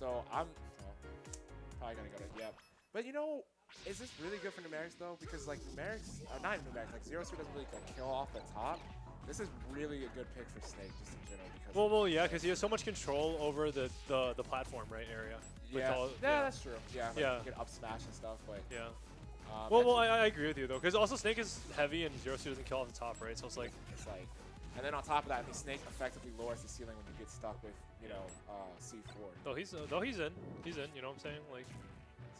So I'm probably gonna go to yep. But you know, is this really good for Numerics though? Because like Numerics, not even Numerics, like Zero Suit doesn't really like kill off the top. This is really a good pick for Snake just in general because. Well, yeah, because he has so much control over the platform area. Yeah, that's true. Yeah, like yeah. You can up smash and stuff, but yeah. Well, I agree with you though, because also Snake is heavy and Zero Suit doesn't kill off the top, right? So it's like. And then on top of that, I mean, Snake effectively lowers the ceiling when you get stuck with, you know, C4. Though he's in. He's in. You know what I'm saying? Like.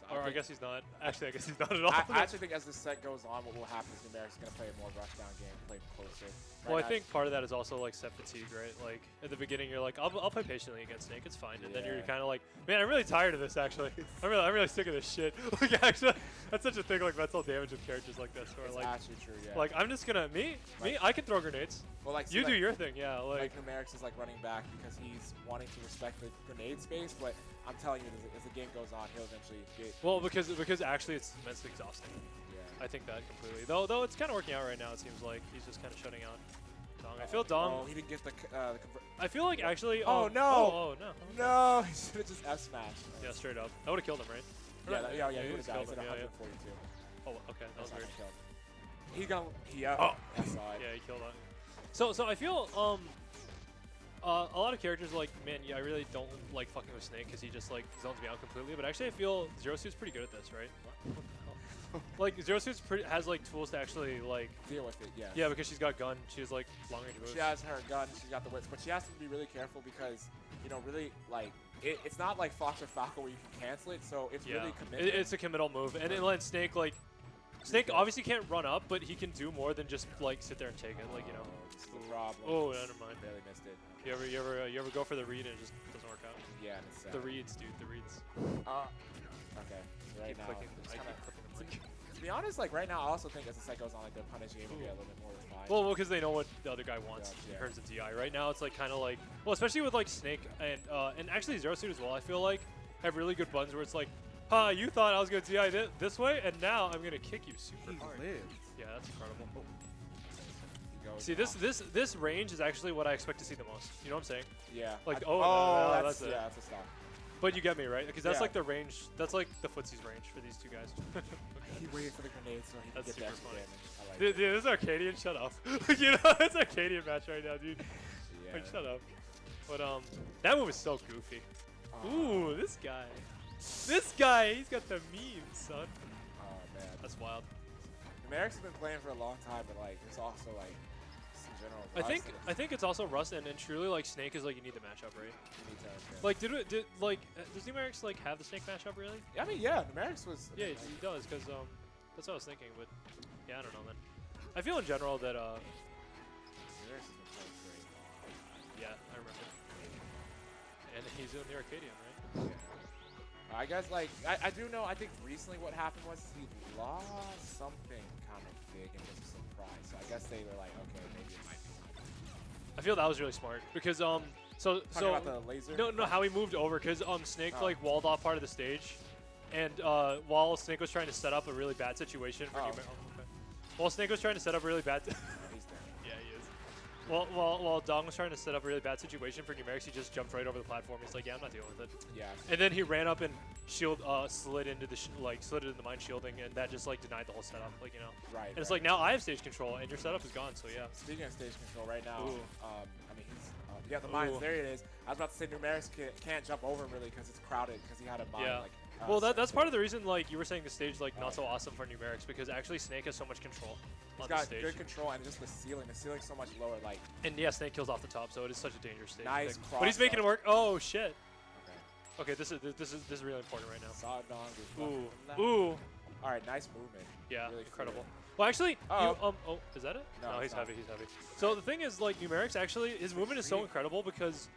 So Or I guess he's not. Actually, I guess he's not at all. I actually think as this set goes on, what will happen is Numerics is going to play a more rushdown game, play closer. Well, I think part of that is also like set fatigue, right? Like at the beginning, you're like, I'll play patiently against Snake, it's fine, and then you're kind of like, man, I'm really tired of this. Actually, I'm really sick of this shit. Like actually, that's such a thing, like mental damage with characters like this, where it's like actually true, yeah. Like I'm just gonna I can throw grenades. Well, like you do your thing, yeah. Like Numerics is like running back because he's wanting to respect the grenade space, but I'm telling you, as the game goes on, he'll eventually get. Well, because actually it's immensely exhausting. Yeah. I think that completely. Though it's kind of working out right now. It seems like he's just kind of shutting out Dong. I feel Dong. Oh, he didn't get the I feel like actually. Oh no! Oh no! No, he should have just F smashed. Yeah, straight up. I would have killed him, right? Yeah, he would have died. He's He's at 142. Oh, okay, that was weird. He's gonna. I saw it. Yeah, he killed it. So I feel a lot of characters like, man, yeah, I really don't like fucking with Snake because he just like zones me out completely. But actually, I feel Zero Suit's pretty good at this, right? Like Zero Suit's has like tools to actually like deal with it. Yeah. Yeah, because she's got gun. She has like long range moves. She has her gun. She's got the wits, but she has to be really careful because really like it's not like Fox or Falco where you can cancel it. So it's really committed. It's a committal move, and then Snake Snake obviously can't run up, but he can do more than just like sit there and take it, like This is the problem. Oh, never mind. Barely missed it. You ever go for the read and it just doesn't work out? Yeah, and it's the reads, dude. The reads. Okay. So right now, to be honest, like right now, I also think as the set goes on, like the punish game will get a little bit more refined. Well, because they know what the other guy wants in terms of DI. Right now, it's like kind of like, well, especially with like Snake and actually Zero Suit as well. I feel like have really good buttons where it's like, you thought I was going to DI this way, and now I'm going to kick you super hard. Yeah, that's incredible. See, this range is actually what I expect to see the most. You know what I'm saying? Yeah. Like, that's it. Yeah, that's a stop. But you get me, right? Because that's like the range. That's like the footsie's range for these two guys. He waited for the grenade so he could get that damage. I like dude, this is Arcadian. Shut up. You know, it's Arcadian match right now, dude. Yeah. Like, shut up. But that move is so goofy. Ooh, this guy. This guy, he's got the memes, son. Oh man, that's wild. Numerics has been playing for a long time, but like it's also like just in general. Rust I think it's also Rust, and truly like Snake is like you need the matchup, right? You need to. Like does Numerics like have the Snake matchup really? Yeah, I mean yeah, Numerics was. Yeah, he does because that's what I was thinking, but yeah, I don't know, man. I feel in general that Numerics has been playing great. Yeah, I remember. And he's in the Arcadian, right? Yeah. I guess like I do know. I think recently what happened was he lost something kind of big and was a surprise. So I guess they were like, okay, maybe it might be something. I feel that was really smart because so about the laser. No, how he moved over because Snake like walled off part of the stage, and while Snake was trying to set up a really bad situation for while Snake was trying to set up a really bad. He's dead. Yeah, he is. While Dong was trying to set up a really bad situation for Numerics, he just jumped right over the platform. He's like, yeah, I'm not dealing with it. Yeah. And then he ran up and slid into the slid into the mine shielding, and that just like denied the whole setup, like Right. And it's like now I have stage control, and your setup is gone. So yeah. Speaking of stage control, right now, I mean he's yeah the mines. There it is. I was about to say Numerics can't jump over him really because it's crowded because he had a mine. Yeah. Like, well, that's part of the reason, like you were saying, the stage like not so awesome for Numerics because actually Snake has so much control. He's got good control and just the ceiling. The ceiling's so much lower, like. And yeah, Snake kills off the top, so it is such a dangerous stage. Nice cross. But he's making it work. Oh shit. Okay, this is really important right now. Solid Dong. Ooh. All right, nice movement. Yeah, really incredible. Well, actually, is that it? No, he's heavy. He's heavy. So the thing is, like Numerics, actually, his movement is so incredible because,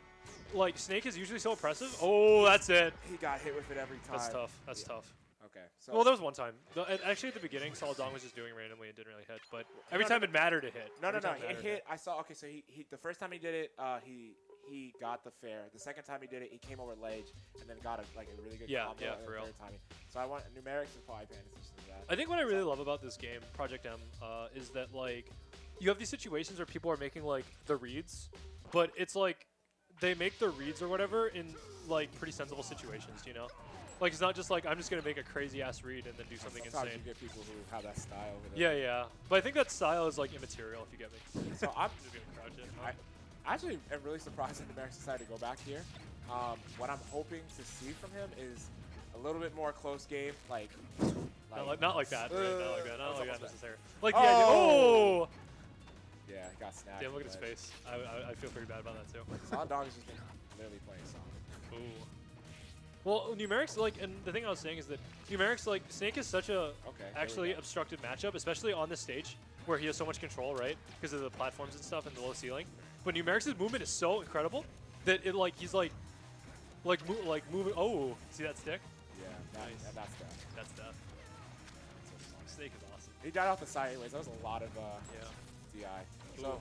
like, Snake is usually so oppressive. Oh, that's it. He got hit with it every time. That's tough. That's tough. Okay. So well, there was one time. Actually, at the beginning, Solid Dong was just doing randomly and didn't really hit. But every time it mattered to hit. No. It hit. I saw. Okay, so he the first time he did it, he got the fair. The second time he did it, he came over ledge and then got a really good combo. Yeah, for real. Third time. So I want Numerics is probably paying attention to that. I think what I really love about this game, Project M, is that like you have these situations where people are making like the reads, but it's like they make the reads or whatever in like pretty sensible situations, you know? Like it's not just like I'm just gonna make a crazy ass read and then do something Sometimes insane. you get people who have that style with it. Yeah, yeah. But I think that style is like immaterial if you get me. So I'm just gonna crouch it. I actually am really surprised that Numerics decided to go back here. What I'm hoping to see from him is a little bit more close game, like not like that. Right? Not like that. Not like that necessarily. Like Oh! the idea. Oh! Yeah, he got snapped. Damn, look at his face. I feel pretty bad about that too. Solid Dog has just been literally playing solid. Ooh. Well, Numerics, like, and the thing I was saying is that Numerics, like, Snake is such a actually obstructed matchup, especially on this stage where he has so much control, right? Because of the platforms and stuff and the low ceiling. But Numerics' movement is so incredible that it, like, he's like moving. Oh, see that stick? Yeah, Nice. that's death. That's death. Snake is awesome. He died off the side anyways. That was a lot of Yeah. DI. So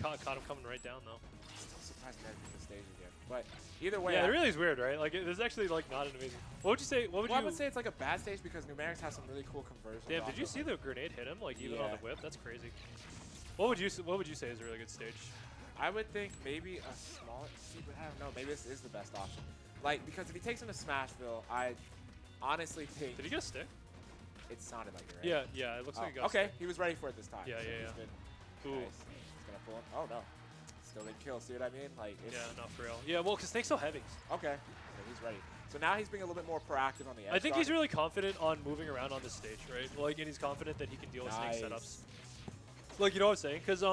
Caught him coming right down though. still surprised Numerics hit the stage again. But either way, Yeah, it really is weird, right? Like, this is actually like not an amazing. What would you say? What would well, you? I would say it's like a bad stage because Numerics has some really cool conversions. Damn, off did you of, see like, the grenade hit him? Like even on Yeah. the whip? That's crazy. What would you say is a really good stage? I would think maybe a smaller. See, but I don't know. Maybe this is the best option. Like because if he takes him to Smashville, I honestly think Did he get a stick? it sounded like it, right? Yeah. It looks like he got. Okay, he was ready for it this time. Yeah, so yeah, he's yeah. been Ooh. nice. He's gonna pull him. Oh no, still didn't kill. See what I mean? Like it's, Yeah, not for real. Yeah, well, because Snake's so heavy. okay, so he's ready. So now he's being a little bit more proactive on the edge. I think he's guard. really confident on moving around on this stage, right? Like, and he's confident that he can deal with Snake's setups. Like, you know what I'm saying? Because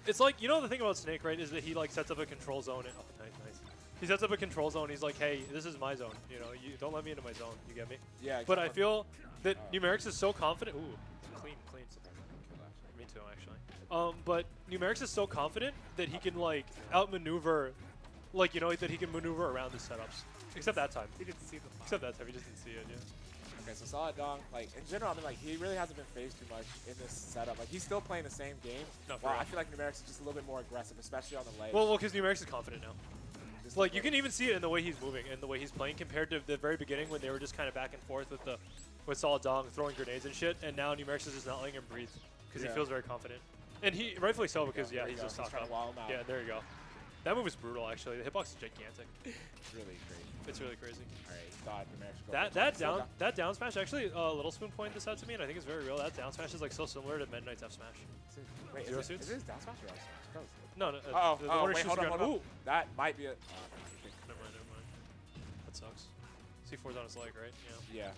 it's like, you know, the thing about Snake, right, is that he like sets up a control zone. And, oh, nice. He sets up a control zone. He's like, hey, this is my zone. You know, you don't let me into my zone. You get me? Yeah. But I exactly. feel that Numerics is so confident. Ooh, clean. Me too, actually. But Numerics is so confident that he can like outmaneuver, like, you know, that he can maneuver around the setups. Except that time. He didn't see the. Except that time, he just didn't see it. Yeah. Okay, so Solid Dong, like in general, I mean, like he really hasn't been phased too much in this setup. Like he's still playing the same game. No, for Well, real. I feel like Numerics is just a little bit more aggressive, especially on the ledge. Well, because Numerics is confident now. Just Like a you little- can even see it in the way he's moving and the way he's playing compared to the very beginning when they were just kind of back and forth with Solid Dong throwing grenades and shit. And now Numerics is just not letting him breathe because he Yeah. feels very confident. And he rightfully so because There you he's go. just He's stocked trying up. to wall him out. Yeah, there you go. That move is brutal actually. The hitbox is gigantic. It's really crazy. It's really crazy. All right, thought Numerics would go That for it. Still got- that down smash actually Little Spoon pointed this out to me and I think it's very real. That down smash is like so similar to Meta Knight's F smash. Wait, Zero is suits? it down smash or up smash? That was- No, no. Oh, the oh, one who wait, shoots hold on, the gun. hold on. Ooh. That might be a. Never mind. That sucks. C4's on his leg, right? Yeah. Yeah.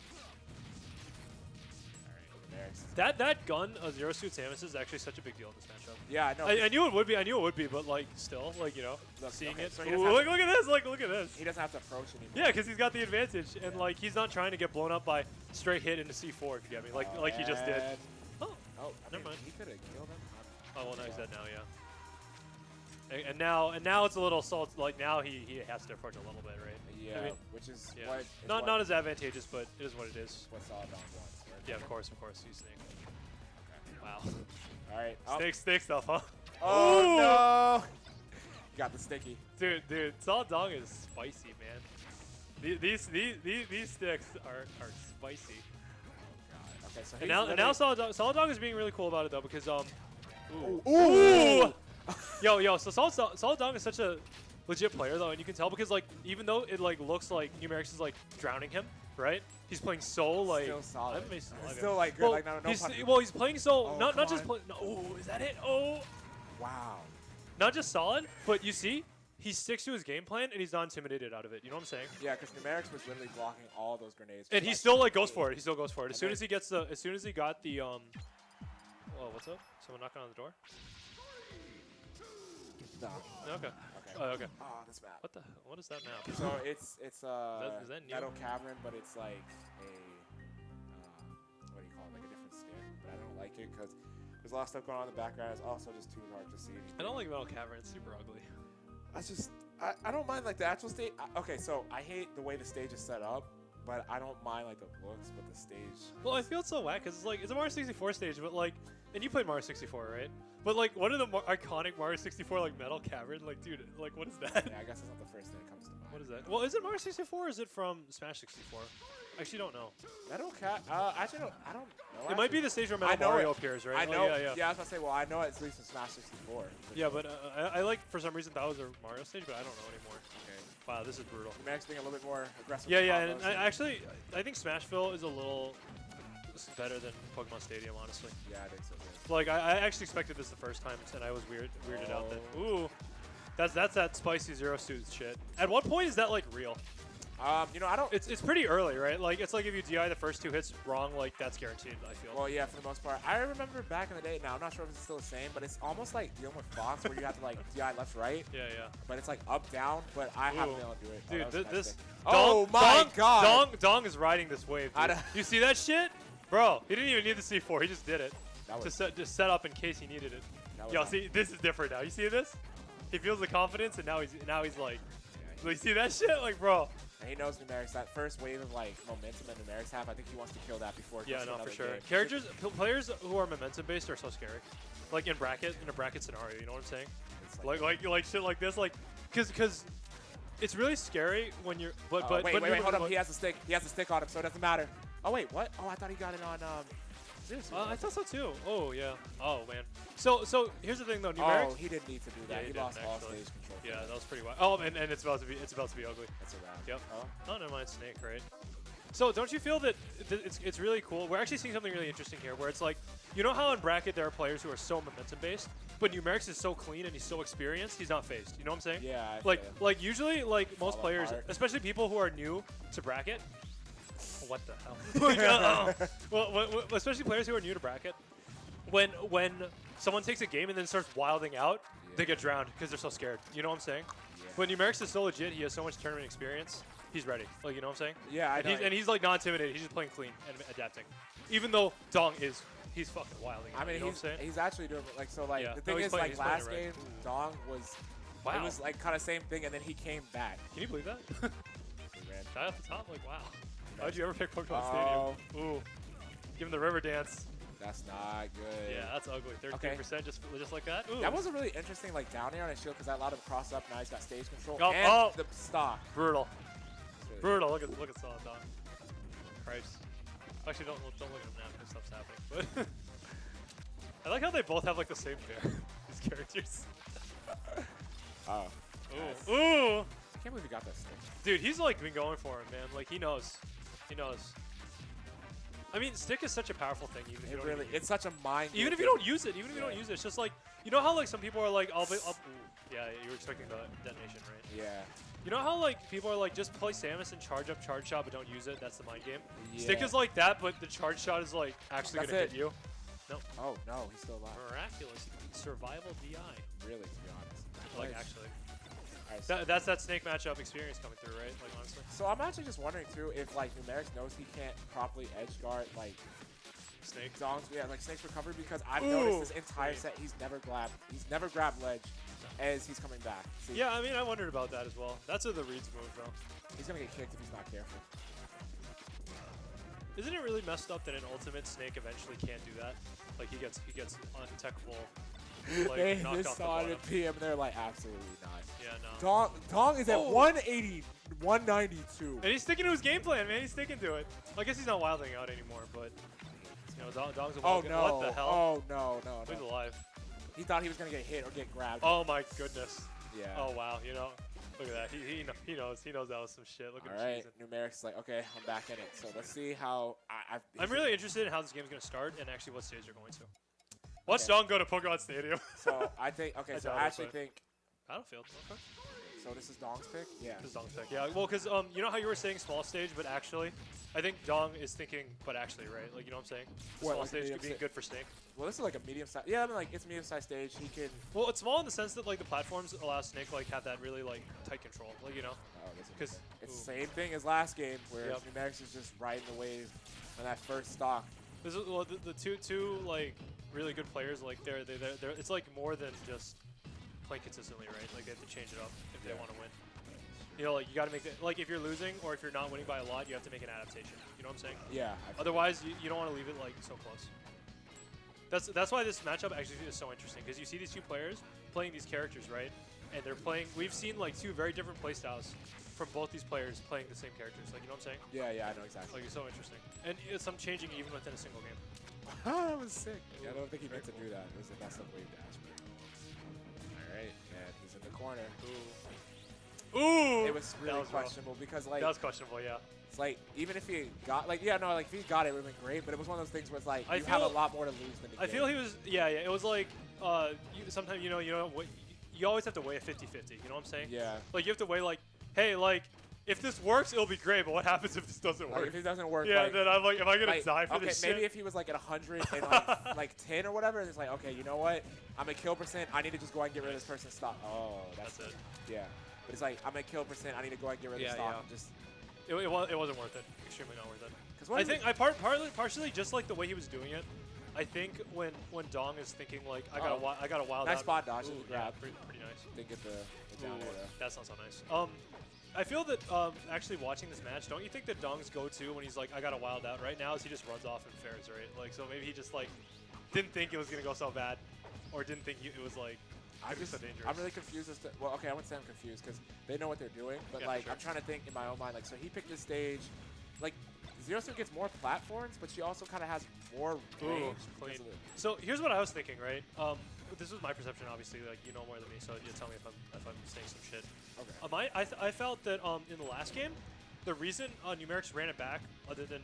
All right, Numerics. That gun, Zero Suit Samus, is actually such a big deal in this matchup. Yeah, I know. I knew it would be. I knew it would be, but like still, like you know, Look, seeing okay, it. so he Ooh, doesn't have look at this! Like look at this. He doesn't have to approach anymore. Yeah, because he's got the advantage, and like he's not trying to get blown up by straight hit into C4. If you get me, like he just did. and- Oh, Oh, I Never mean, mind. He could have killed him. oh well, now he's dead now. Yeah. And now it's a little salt. Like now he has to approach a little bit, right? Yeah, I mean, which is yeah. what. Not as advantageous, but it is what it is. What Solid Dong wants. Right? Yeah, of course. He's Snake. Wow. All right. Oh, Snake stuff, huh? oh Ooh. no! You got the sticky. Dude, Solid Dong is spicy, man. These sticks are spicy. Okay, so And now Solid Dong is being really cool about it though because Ooh! yo, so Solid Dong is such a legit player though, and you can tell because like even though it like looks like Numerics is like drowning him, right? He's playing so like Still solid. I'm amazed he's alive, Still yeah. like good. Well, Like no he's playing so Oh, not come just on. playing. No, oh, is that it? Oh, Wow. not just solid, but you see, he sticks to his game plan and he's not intimidated out of it. You know what I'm saying? Yeah, because Numerics was literally blocking all those grenades. And he still like goes for it. He still goes for it. As soon as he gets the, as soon as he got the Oh, what's up? Someone knocking on the door? No. Okay. Okay. Oh, okay. Oh, this map. What the? What is that map? So it's is that new? Metal Cavern, but it's like a what do you call it? Like a different skin. But I don't like it because there's a lot of stuff going on in the background. It's also just too hard to see. I don't like Metal Cavern. It's super ugly. I don't mind like the actual stage. Okay, so I hate the way the stage is set up, but I don't mind like the looks, but the stage. Well, I feel it's so whack because it's like it's a Mario 64 stage, but like, and you played Mario 64, right? But like, what are the iconic Mario 64 like Metal Cavern? Like, dude, like what is that? Yeah, I guess it's not the first thing that comes to mind. What is that? Well, is it Mario 64 or is it from Smash 64? Actually, don't know. Metal Cat. Actually, I don't know. It might be the stage where I Metal know Mario it. appears, right? I know. Yeah, yeah. Yeah, I was gonna say. Well, I know it's at least in Smash 64. Yeah, but I like for some reason that was a Mario stage, but I don't know anymore. Okay. Wow, this is brutal. Numerics being a little bit more aggressive. Yeah, with yeah, and combos. I think Smashville is a little better than Pokemon Stadium, honestly. Yeah, I think so too. Like I actually expected this the first time, and I was weirded out that that's that spicy Zero Suit shit. At what point is that like real? You know, I don't. It's pretty early, right? Like it's like if you DI the first 2 hits wrong, like that's guaranteed. I feel. Well, yeah, for the most part. I remember back in the day. Now I'm not sure if it's still the same, but it's almost like dealing with Fox, where you have to like DI left, right. Yeah, yeah. But it's like up, down. But I haven't been able to do it. Dude, that was a nice this. thing. Oh my God! Dong is riding this wave. Dude. You see that shit, bro? He didn't even need the C4. He just did it to set up in case he needed it. Yo, see, this is different now. You see this? He feels the confidence, and now he's like, you see that shit, like, bro. And he knows Numerics. That first wave of like momentum that Numerics have, I think he wants to kill that before. Yeah, no, for sure. Game. Players who are momentum based are so scary. Like in a bracket scenario, you know what I'm saying? Like shit like this, like, cause it's really scary when you're. But wait, hold up. He has a stick. He has a stick on him, so it doesn't matter. Oh wait, what? Oh, I thought he got it on Zeus. I thought so too. Oh yeah. Oh man. So here's the thing though, Numerics. Oh, he didn't need to do that. Yeah, he lost all stage control. Yeah, that was pretty wild. Oh, and it's about to be ugly. That's a round. Yep. Oh, never mind, Snake, right? So don't you feel that it's really cool? We're actually seeing something really interesting here, where it's like, you know how in bracket there are players who are so momentum based, but Numerics is so clean and he's so experienced, he's not phased. You know what I'm saying? Yeah. Like usually, like most players, apart. especially people who are new to bracket. What the hell? Well, especially players who are new to bracket, when someone takes a game and then starts wilding out, they get drowned because they're so scared. You know what I'm saying? Yeah. But Numerics is so legit. He has so much tournament experience. He's ready. Like, you know what I'm saying? Yeah, I know. And he's like not intimidated. He's just playing clean and adapting. Even though Dong he's fucking wilding out. I mean, you know what I'm saying? he's actually doing like so. Like Yeah. the thing No, is, he's like playing last it game, right. Dong was. Wow. It was like kind of same thing, and then he came back. Can you believe that? He ran. Guy off the top, like wow. How'd you ever pick Pokemon Stadium? Ooh, give him the river dance. That's not good. Yeah, that's ugly. 13% just like that. Ooh. That was a really interesting like down air on his shield because that allowed him to cross up. Now he's got stage control Oh, and the stock. Brutal. Really Brutal. Look at Solid Dong. Christ. Actually, don't look at him now because stuff's happening. But I like how they both have like the same hair. These characters. Oh. Ooh. Nice. Ooh. I can't believe he got that stick. Dude, he's like been going for him, man. Like he knows. He knows. I mean, stick is such a powerful thing. Even if you don't Really, even it's such a mind. even if you don't use it, even if you don't use it, it's just like, you know how like some people are like, ooh, yeah, you were expecting the detonation, right? Yeah. You know how like people are like, just play Samus and charge up, charge shot, but don't use it. That's the mind game. Yeah. Stick is like that, but the charge shot is like actually That's gonna it. hit you. No. Oh no, he's still alive. Miraculous survival DI. Really, to be honest. Like Nice. actually, Alright, so, that's that Snake matchup experience coming through, right? Like honestly. so I'm actually just wondering too if like Numerics knows he can't properly edge guard like Snake. Dong's like Snake's recovery because I've Ooh. noticed this entire set he's never grabbed ledge as he's coming back. See, Yeah, I mean, I wondered about that as well. That's the reads move though. he's gonna get kicked if he's not careful. Isn't it really messed up that an ultimate Snake eventually can't do that? Like he gets untechable. Like They knocked just off the saw it bottom. at PM and they're like absolutely not. Yeah, no. Dong is at Oh. 180, 192. And he's sticking to his game plan, man. He's sticking to it. I guess he's not wilding out anymore, but you know, Dong's a Oh wild guy. no! What the hell? Oh no! No! He's No! alive. He thought he was gonna get hit or get grabbed. Oh my goodness. Yeah. Oh wow. You know, look at that. He knows. He knows that was some shit. Look at All him right. cheesing. Numerics is like, okay, I'm back in it. So let's see how I'm really interested in how this game's gonna start and actually what stage they're going to. Watch Okay. Dong go to Pokemon Stadium. So I think okay. I So doubt I it, actually but- think Battlefield. Okay. so. This is Dong's pick. Yeah. This is Dong's pick. Yeah. Well, because you know how you were saying small stage, but actually, I think Dong is thinking, but actually, right? Like you know what I'm saying? What, Small like stage medium could be sta- good for Snake. Well, this is like a medium size. Yeah, I mean like it's a medium sized stage. He can. Well, it's small in the sense that like the platforms allow Snake like have that really like tight control. Like you know. Oh, this is 'Cause- it's ooh. the same thing as last game where Yep. Numerics is just riding the wave on that first stock. This is well, the two like really good players. Like they're it's like more than just playing consistently, right? Like they have to change it up if they want to win. You know, like you got to make it. Like if you're losing or if you're not winning by a lot, you have to make an adaptation. You know what I'm saying? Yeah. Otherwise, you don't want to leave it like so close. That's why this matchup actually is so interesting because you see these two players playing these characters, right? And they're playing. We've seen like two very different play styles from both these players playing the same characters. Like, you know what I'm saying? Yeah, yeah, I know exactly. Like, it's so interesting. And it's some changing even within a single game. That was sick. Yeah, I don't think he meant to do that. It was a messed up wave dash. All right, and he's in the corner. Ooh! It was really questionable because, like, that was questionable, yeah. it's like, even if he got, like, yeah, no, like, if he got it, it would have been great, but it was one of those things where it's like, you have a lot more to lose than to gain. I feel he was, yeah, it was like, sometimes, you know, what, you always have to weigh a 50-50, you know what I'm saying? Yeah. Like, you have to weigh, like, hey, like, if this works, it'll be great, but what happens if this doesn't work? Like, if it doesn't work, yeah, like, then I'm like, am I gonna die for okay, this maybe shit? if he was like at 100 and like, like 10 or whatever, it's like, okay, you know what? I'm at kill percent. I need to just go ahead and get rid of this person's stock. Oh, that's it. Yeah. But it's like, I'm at kill percent. I need to go ahead and get rid of the stock. And just it wasn't worth it. Extremely not worth it. I think partially just like the way he was doing it. I think when Dong is thinking like I got a wild nice out. spot dodge. Yeah, pretty nice. Didn't get the down air though. That's not so nice. I feel that actually watching this match, don't you think that Dong's go-to when he's like, I got a wild out right now is he just runs off and fares, right? Like, so maybe he just like didn't think it was gonna go so bad, or didn't think it was like so dangerous. I'm really confused as to, well, okay, I wouldn't say I'm confused because they know what they're doing, but yeah, like sure. I'm trying to think in my own mind, like, so he picked this stage, like Zero Suit gets more platforms, but she also kind of has more range. Clean. So here's what I was thinking, right? This was my perception, obviously. Like, you know more than me, so you tell me if I'm saying some shit. Okay. I felt that in the last game, the reason Numerics ran it back, other than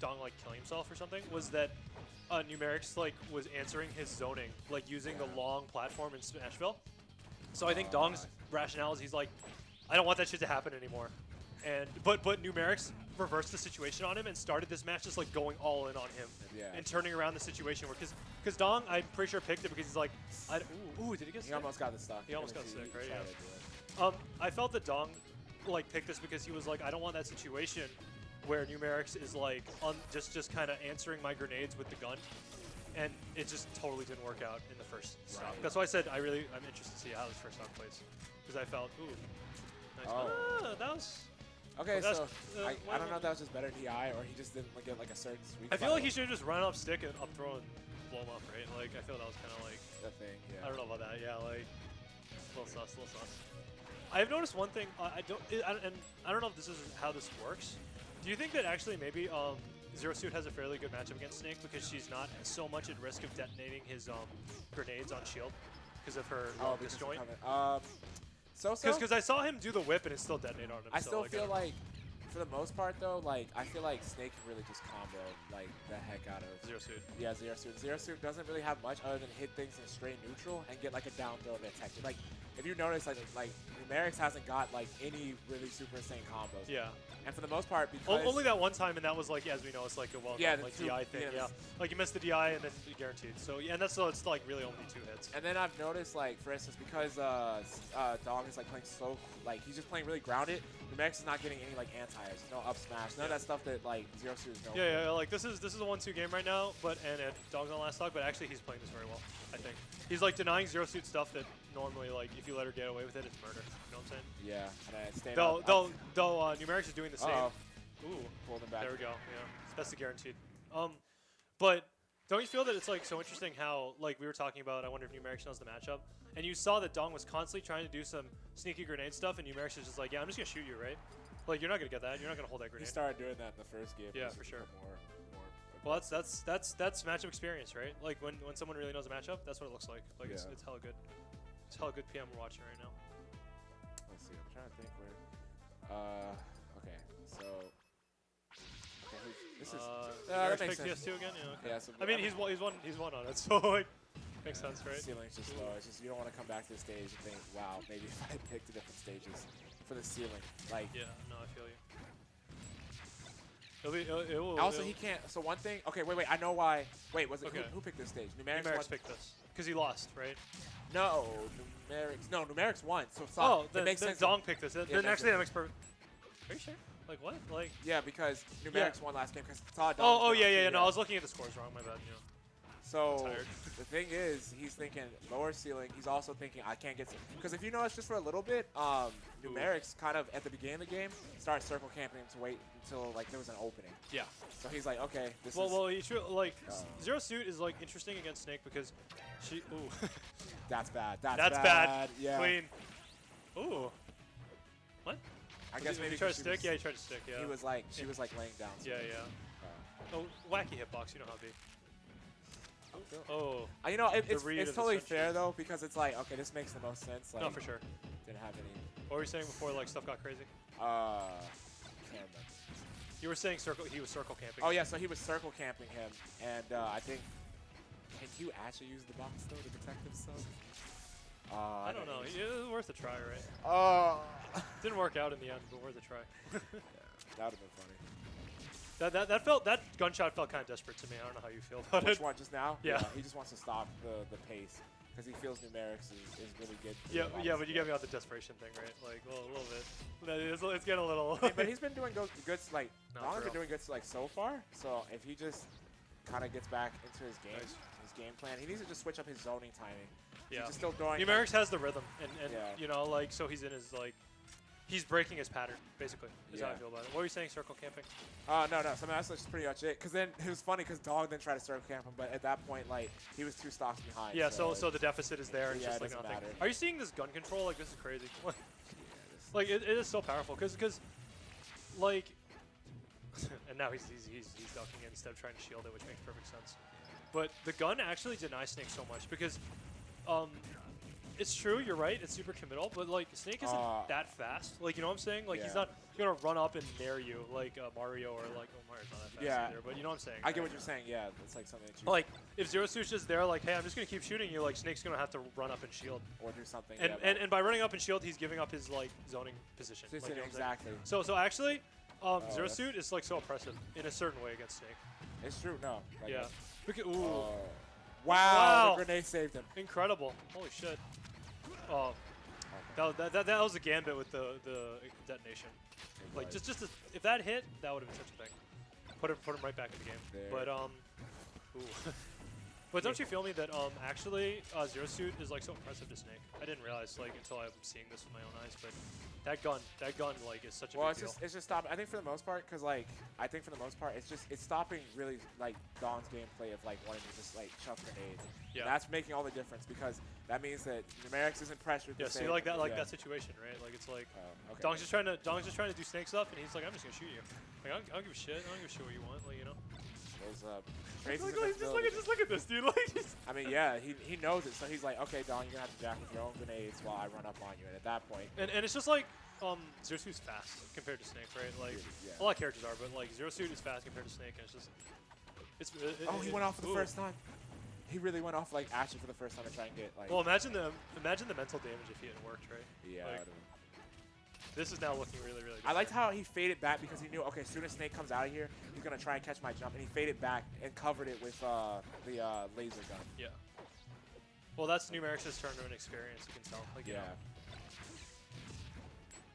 Dong like killing himself or something, was that Numerics like was answering his zoning, like using the long platform in Smashville. So I think Dong's rationale is he's like, I don't want that shit to happen anymore. And but Numerics reversed the situation on him and started this match just like going all in on him and turning around the situation where because Dong, I'm pretty sure picked it because he's like, ooh, did he get sick? He almost got the stock. He almost got sick, right? Yeah. I felt that Dong like picked this because he was like, I don't want that situation where Numerics is like just kind of answering my grenades with the gun, and it just totally didn't work out in the first stock. That's why I said I'm interested to see how this first stock plays because I felt nice. That was. Okay, so I don't know if that was just better DI or he just didn't get like a certain sweet spot. I feel like he should have just run up stick and up throw and blow him up, right? Like I feel that was kind of like the thing. Yeah. I don't know about that. Yeah, like a little sus. I've noticed one thing. I don't know if this is how this works. Do you think that actually maybe Zero Suit has a fairly good matchup against Snake because she's not so much at risk of detonating his grenades on shield because of her disjoint? Because I saw him do the whip and it still detonated on him. I still feel like, for the most part though, like I feel like Snake can really just combo like the heck out of Zero Suit. Yeah, Zero Suit. Zero Suit doesn't really have much other than hit things in straight neutral and get like a down throw to attack. Like if you notice, like Numerics hasn't got like any really super insane combos. Yeah. And for the most part, because only that one time, and that was like, as we know, it's like a well-known like DI thing. Yeah, like you missed the DI and then you guaranteed. So yeah, and that's so it's like really only 2 hits. And then I've noticed, like for instance, because Dong is like playing so like he's just playing really grounded. Numerics is not getting any like anti-airs, no up smash, none of that stuff that like Zero Suit is known for. Yeah, like this is a 1-2 game right now, but and Dong's on last stock, but actually he's playing this very well. I think he's like denying Zero Suit stuff that normally like if you let her get away with it, it's murder. You know what I'm saying? Yeah. Though Numerics is doing the same. Ooh, pulled him back. There we go. Yeah, that's the guaranteed. But don't you feel that it's like so interesting how like we were talking about? I wonder if Numerics knows the matchup, and you saw that Dong was constantly trying to do some sneaky grenade stuff, and Numerics is just like, yeah, I'm just gonna shoot you, right? Like you're not gonna get that. You're not gonna hold that grenade. He started doing that in the first game. Yeah, for sure. Well, that's matchup experience, right? Like when someone really knows a matchup, that's what it looks like. Like it's hella good. It's hella good PM we're watching right now. Let's see. I'm trying to think where. Okay, so. This is that makes sense. PS2 again? Yeah, okay. Yeah, so I mean, he's won on it, so like makes sense, right? Ceiling's just low. It's just you don't want to come back to the stage and think, wow, maybe if I had picked the different stages for the ceiling, like. Yeah, no, I feel you. Also, he can't. So one thing. Okay, wait. I know why. Wait, was it who picked this stage? Numerics picked this because he lost, right? No, Numerics. No, Numerics won. So then Dong picked this. Then actually that makes perfect. Are you sure? Like what? Like yeah, because Numerics won last game because Dong. Oh yeah. No, I was looking at the scores wrong. My bad. You know. So the thing is, he's thinking lower ceiling. He's also thinking I can't get because if you notice just for a little bit, Numerics kind of at the beginning of the game started circle camping him to wait until like there was an opening. Yeah. So he's like, okay, this is. Well, he should like Zero Suit is like interesting against Snake because she. Ooh. That's bad. That's bad. Yeah. Clean. Ooh. What? I guess maybe he tried to she stick. was- Yeah, he tried to stick. Yeah. He was like, she was like laying down. Yeah, so- yeah. Oh, wacky hitbox. You know how it be. Oh. You know, The read it's of the totally switch. fair though, because it's like, okay, this makes the most sense. Like, No, for sure. Didn't have any. What were you saying before like stuff got crazy? Can't remember. You were saying he was circle camping. Oh yeah, so he was circle camping him, and I think, can you actually use the box though, the detective stuff? I don't know. It was worth a try, right? Didn't work out in the end, but worth a try. That would have been funny. That gunshot felt kind of desperate to me. I don't know how you feel about Which it. one, just now? Yeah. He just wants to stop the pace, because he feels Numerics is really good. Yeah, but you get me on the desperation thing, right? Like, well, a little bit. It's getting a little. But he's been doing good, like, No, Dong's for been real. doing good, like, so far. So if he just kind of gets back into his game, Nice. his game plan, he needs to just switch up his zoning timing. Yeah. He's just still throwing. Numerics has the rhythm, and Yeah. you know, like, so he's in his like, he's breaking his pattern, basically. Is how I Yeah. feel about it. What were you saying? Circle camping? No. So that's just pretty much it. Because then it was funny because Dong didn't try to circle camp him, but at that point, like, he was 2 stocks behind. Yeah. So the deficit is there. And Yeah, just it like doesn't nothing. matter. Are you seeing this gun control? Like, this is crazy. this- Like it is so powerful because like and now he's ducking it instead of trying to shield it, which makes perfect sense. But the gun actually denies Snake so much because it's true, you're right, it's super committal, but like Snake isn't that fast. Like, you know what I'm saying? Like he's Yeah. not gonna run up and nair you like Mario or like Mario's not that fast Yeah. either, but you know what I'm saying? I get right? what you're saying. Yeah, it's like something that you Like if Zero Suit's just there, like, hey, I'm just gonna keep shooting you, like Snake's gonna have to run up and shield. or do something. And, yeah, and by running up and shield, he's giving up his like zoning position. but- Like, you know what I'm saying? exactly. So actually, Zero that's- Suit is like so oppressive in a certain way against Snake. It's true. No. Like, Yeah. Look at, ooh, Wow. Wow. The grenade saved him. incredible! Holy shit! Oh, that was a gambit with the detonation. Like just if that hit, that would have been such a thing. Put him right back in the game. There. But ooh. But don't you feel me that actually Zero Suit is like so impressive to Snake? I didn't realize like until I'm seeing this with my own eyes, but that gun like is such a Well, big deal. it's just stopping. I think for the most part, because like it's stopping really like Dong's gameplay of like wanting to just like chuck grenades. Yeah. That's making all the difference because that means that Numerics isn't pressured. Yeah, to see say, like that yeah. situation, right? Like it's like Okay. Dong's just trying to do Snake stuff, and he's like, I'm just gonna shoot you. Like I don't give a shit. I don't give a shit what you want. Like, you know. There's Just traces look, of just look at this, dude. Like, just I mean, yeah, he knows it, so he's like, okay, Dong, you're gonna have to jack with your own grenades while I run up on you. And at that point, and it's just like Zero Suit's fast compared to Snake, right? Like Yeah. a lot of characters are, but like Zero Suit is fast compared to Snake, and it's just he went off for the ooh. first time. He really went off like actually for the first time to try and get like. Well, imagine the mental damage if he had worked, right? Yeah. Like, this is now looking really, really. I liked different. how he faded back because he knew, okay, as soon as Snake comes out of here, he's gonna try and catch my jump, and he faded back and covered it with the laser gun. Yeah. Well, that's Numerics' tournament experience. You can tell. Like, you Yeah. know.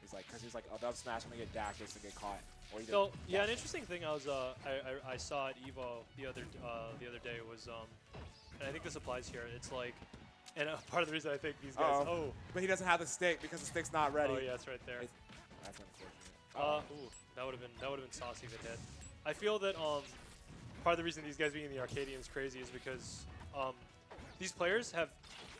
He's like, because he's like, oh, dub smash, I'm gonna get dacked just to get caught. Or he So didn't yeah, an dash. interesting thing I was I saw at Evo the other day was and I think this applies here. It's like, and part of the reason I think these guys But he doesn't have the stick because the stick's not ready. oh yeah, it's right there. That's unfortunate. Ooh, that would have been saucy if it hit. I feel that part of the reason these guys being in the Arcadian is crazy is because these players have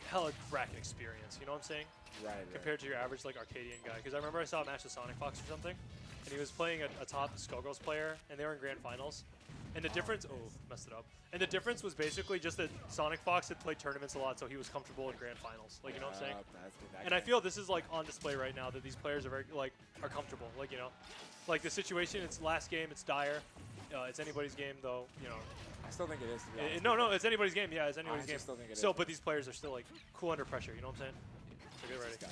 hella bracket experience. You know what I'm saying? Right. Compared to your average like Arcadian guy. Because I remember I saw a match with Sonic Fox or something, and he was playing a top Skullgirls player, and they were in grand finals. And the difference, messed it up. And the difference was basically just that Sonic Fox had played tournaments a lot, so he was comfortable in grand finals. Like, you know what I'm saying? And I feel this is like on display right now that these players are very are comfortable. Like, you know, like the situation. It's last game. It's dire. It's anybody's game, though. You know. I still think it is. To be honest. No, it's anybody's game. Yeah, it's anybody's game. still think it So, is. but these players are still like cool under pressure. You know what I'm saying? So get ready. This guy.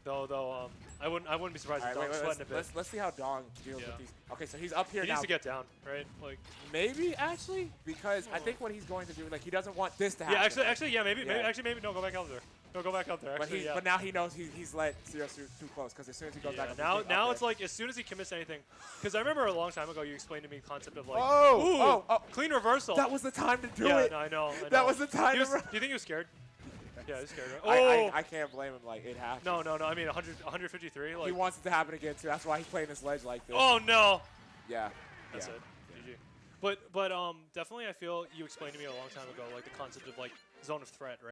Though, I wouldn't be surprised All if right, Dong's wait, sweating a bit. let's see how Dong deals Yeah. with these. Okay, so he's up here He now. needs to get down, right? Like, Maybe actually, because I think what he's going to do, like, he doesn't want this to happen. yeah, actually, yeah, maybe, Yeah. maybe, no, go back out there. No, go back out there. But Actually, yeah. but now he knows he's let Zero Suit too close because as soon as he goes Yeah, back, now it's like as soon as he commits anything, because I remember a long time ago you explained to me the concept of like, Oh, clean reversal. that was the time to do yeah, it. no, I know. That was the time He was, to do you think he was scared? Yeah, he was scared. Right? I can't blame him. Like, it happened. No. I mean, 153. Like, He wants it to happen again too. That's why he's playing this ledge like this. oh no. Yeah. That's yeah. it. GG. But definitely I feel you explained to me a long time ago like the concept of like zone of threat, right?